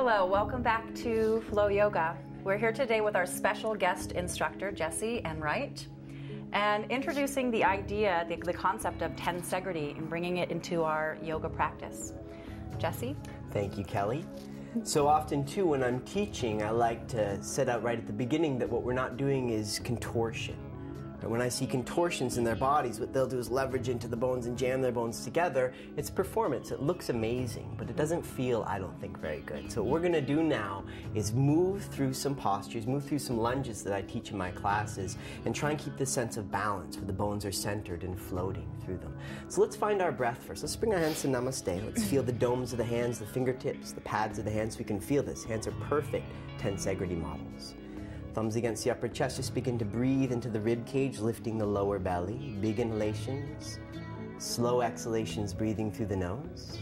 Hello, welcome back to Flow Yoga. We're here today with our special guest instructor, Enright, and introducing the idea, the concept of tensegrity and bringing it into our yoga practice. Jesse? Thank you, Kelly. So often, too, when I'm teaching, I like to set out right at the beginning that what we're not doing is contortion. And when I see contortions in their bodies, what they'll do is leverage into the bones and jam their bones together. It's performance. It looks amazing, but it doesn't feel, I don't think, very good. So what we're going to do now is move through some postures, move through some lunges that I teach in my classes, and try and keep this sense of balance where the bones are centered and floating through them. So let's find our breath first. Let's bring our hands to Namaste. Let's feel the domes of the hands, the fingertips, the pads of the hands so we can feel this. Hands are perfect tensegrity models. Thumbs against the upper chest, just begin to breathe into the rib cage, lifting the lower belly. Big inhalations, slow exhalations, breathing through the nose.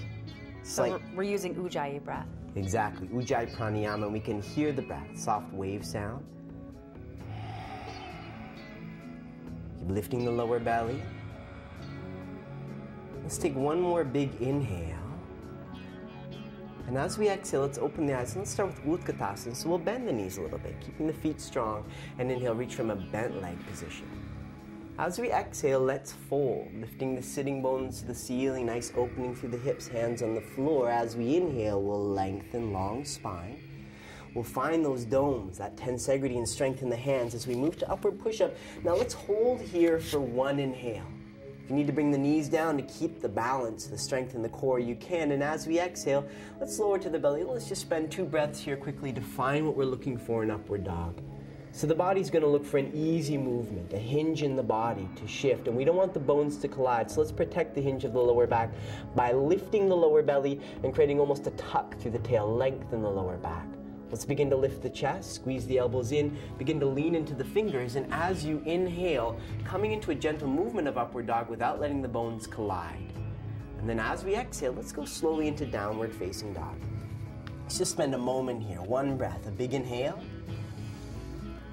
So we're using Ujjayi breath. Exactly, Ujjayi pranayama, and we can hear the breath, soft wave sound. Keep lifting the lower belly. Let's take one more big inhale. And as we exhale, let's open the eyes. And let's start with Utkatasana. So we'll bend the knees a little bit, keeping the feet strong. And inhale, reach from a bent leg position. As we exhale, let's fold, lifting the sitting bones to the ceiling, nice opening through the hips, hands on the floor. As we inhale, we'll lengthen long spine. We'll find those domes, that tensegrity and strength in the hands as we move to upward push-up. Now let's hold here for one inhale. If you need to bring the knees down to keep the balance, the strength in the core, you can. And as we exhale, let's lower to the belly. Let's just spend 2 breaths here quickly to find what we're looking for in upward dog. So the body's going to look for an easy movement, a hinge in the body to shift. And we don't want the bones to collide. So let's protect the hinge of the lower back by lifting the lower belly and creating almost a tuck through the tail, lengthen the lower back. Let's begin to lift the chest, squeeze the elbows in, begin to lean into the fingers, and as you inhale, coming into a gentle movement of upward dog without letting the bones collide. And then as we exhale, let's go slowly into downward facing dog. Let's just spend a moment here. One breath, a big inhale,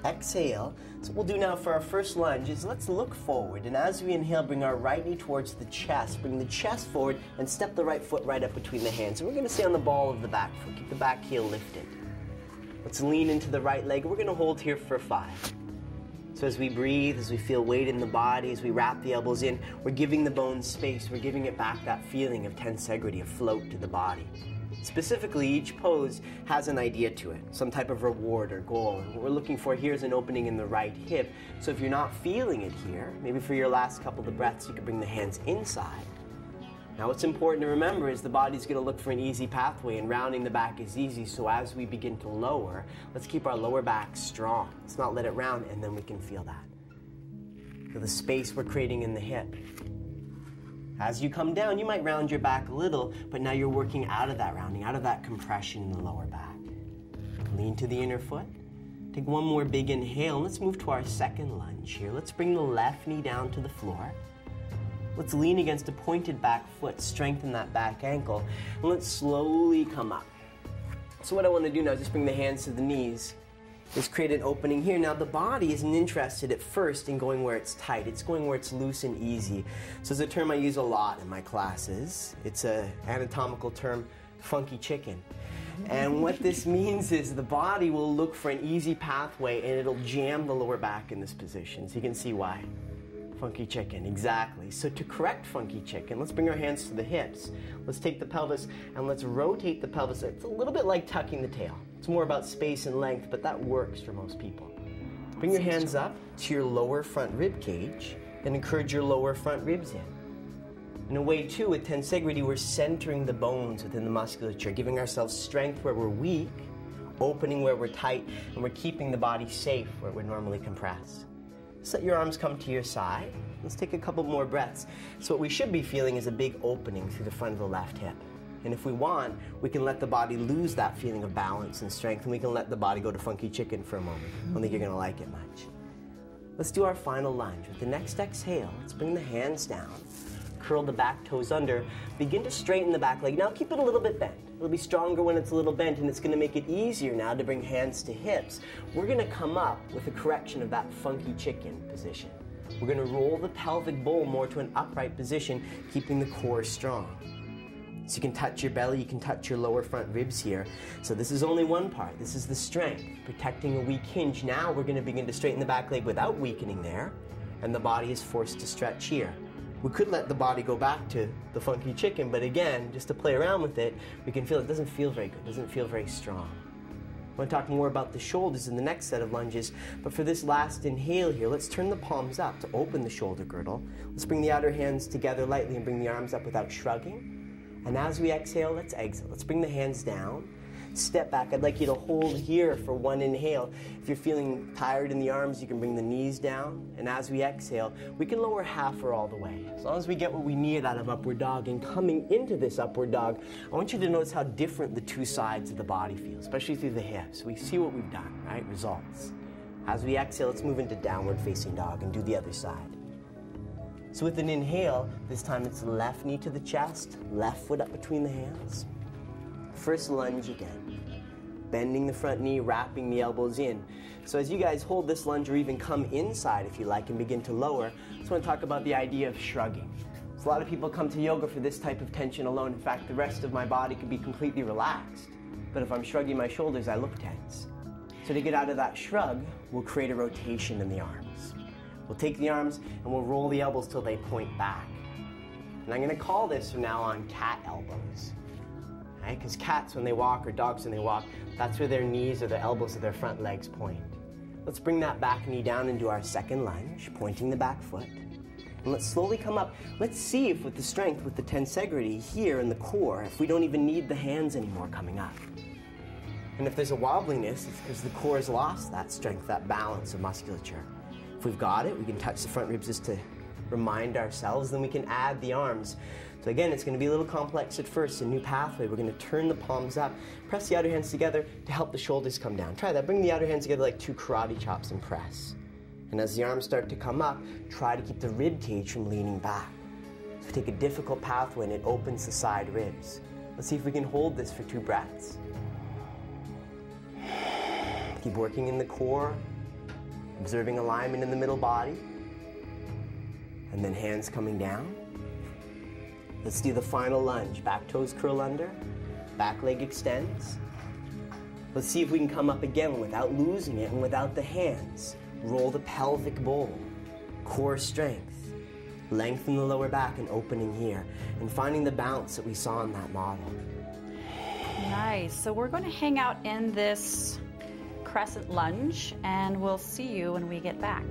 exhale. So what we'll do now for our first lunge is let's look forward, and as we inhale, bring our right knee towards the chest, bring the chest forward, and step the right foot right up between the hands. And we're going to stay on the ball of the back foot, keep the back heel lifted. Let's lean into the right leg. We're going to hold here for 5. So as we breathe, as we feel weight in the body, as we wrap the elbows in, we're giving the bones space. We're giving it back that feeling of tensegrity, of float to the body. Specifically, each pose has an idea to it, some type of reward or goal. And what we're looking for here is an opening in the right hip. So if you're not feeling it here, maybe for your last couple of breaths, you can bring the hands inside. Now what's important to remember is the body's going to look for an easy pathway, and rounding the back is easy. So as we begin to lower, let's keep our lower back strong. Let's not let it round, and then we can feel that. Feel the space we're creating in the hip. As you come down, you might round your back a little, but now you're working out of that rounding, out of that compression in the lower back. Lean to the inner foot. Take one more big inhale, and let's move to our second lunge here. Let's bring the left knee down to the floor. Let's lean against a pointed back foot, strengthen that back ankle, and let's slowly come up. So what I want to do now is just bring the hands to the knees. Just create an opening here. Now the body isn't interested at first in going where it's tight. It's going where it's loose and easy. So it's a term I use a lot in my classes. It's an anatomical term, funky chicken. And what this means is the body will look for an easy pathway, and it'll jam the lower back in this position. So you can see why. Funky chicken, exactly. So to correct funky chicken, let's bring our hands to the hips. Let's take the pelvis and let's rotate the pelvis. It's a little bit like tucking the tail. It's more about space and length, but that works for most people. Bring your hands up to your lower front rib cage and encourage your lower front ribs in. In a way, too, with tensegrity, we're centering the bones within the musculature, giving ourselves strength where we're weak, opening where we're tight, and we're keeping the body safe where we're normally compressed. Just let your arms come to your side. Let's take a couple more breaths. So what we should be feeling is a big opening through the front of the left hip. And if we want, we can let the body lose that feeling of balance and strength, and we can let the body go to funky chicken for a moment. I don't think you're going to like it much. Let's do our final lunge. With the next exhale, let's bring the hands down. Curl the back toes under. Begin to straighten the back leg. Now keep it a little bit bent. It'll be stronger when it's a little bent, and it's going to make it easier now to bring hands to hips. We're going to come up with a correction of that funky chicken position. We're going to roll the pelvic bowl more to an upright position, keeping the core strong. So you can touch your belly, you can touch your lower front ribs here. So this is only one part. This is the strength, protecting a weak hinge. Now we're going to begin to straighten the back leg without weakening there, and the body is forced to stretch here. We could let the body go back to the funky chicken, but again, just to play around with it, we can feel it doesn't feel very good, doesn't feel very strong. I want to talk more about the shoulders in the next set of lunges, but for this last inhale here, let's turn the palms up to open the shoulder girdle. Let's bring the outer hands together lightly and bring the arms up without shrugging. And as we exhale, let's exhale. Let's bring the hands down. Step back. I'd like you to hold here for one inhale. If you're feeling tired in the arms, you can bring the knees down. And as we exhale, we can lower half or all the way. As long as we get what we need out of upward dog. And coming into this upward dog, I want you to notice how different the two sides of the body feel, especially through the hips. We see what we've done, right? Results. As we exhale, let's move into downward facing dog and do the other side. So with an inhale, this time it's left knee to the chest, left foot up between the hands. First lunge again. Bending the front knee, wrapping the elbows in. So as you guys hold this lunge or even come inside if you like and begin to lower, I just want to talk about the idea of shrugging. So a lot of people come to yoga for this type of tension alone. In fact, the rest of my body could be completely relaxed. But if I'm shrugging my shoulders, I look tense. So to get out of that shrug, we'll create a rotation in the arms. We'll take the arms and we'll roll the elbows till they point back. And I'm going to call this from now on cat elbows. Right? Because cats when they walk or dogs when they walk, that's where their knees or their elbows or their front legs point. Let's bring that back knee down and do our second lunge, pointing the back foot. And let's slowly come up. Let's see if with the strength, with the tensegrity here in the core, if we don't even need the hands anymore coming up. And if there's a wobbliness, it's because the core has lost that strength, that balance of musculature. If we've got it, we can touch the front ribs just to remind ourselves, then we can add the arms. So again, it's going to be a little complex at first, a new pathway. We're going to turn the palms up, press the outer hands together to help the shoulders come down. Try that. Bring the outer hands together like two karate chops and press. And as the arms start to come up, try to keep the rib cage from leaning back. So take a difficult pathway and it opens the side ribs. Let's see if we can hold this for 2 breaths. Keep working in the core, observing alignment in the middle body. And then hands coming down. Let's do the final lunge. Back toes curl under, back leg extends. Let's see if we can come up again without losing it and without the hands. Roll the pelvic bowl, core strength. Lengthen the lower back and opening here. And finding the bounce that we saw in that model. Nice. So we're going to hang out in this crescent lunge and we'll see you when we get back.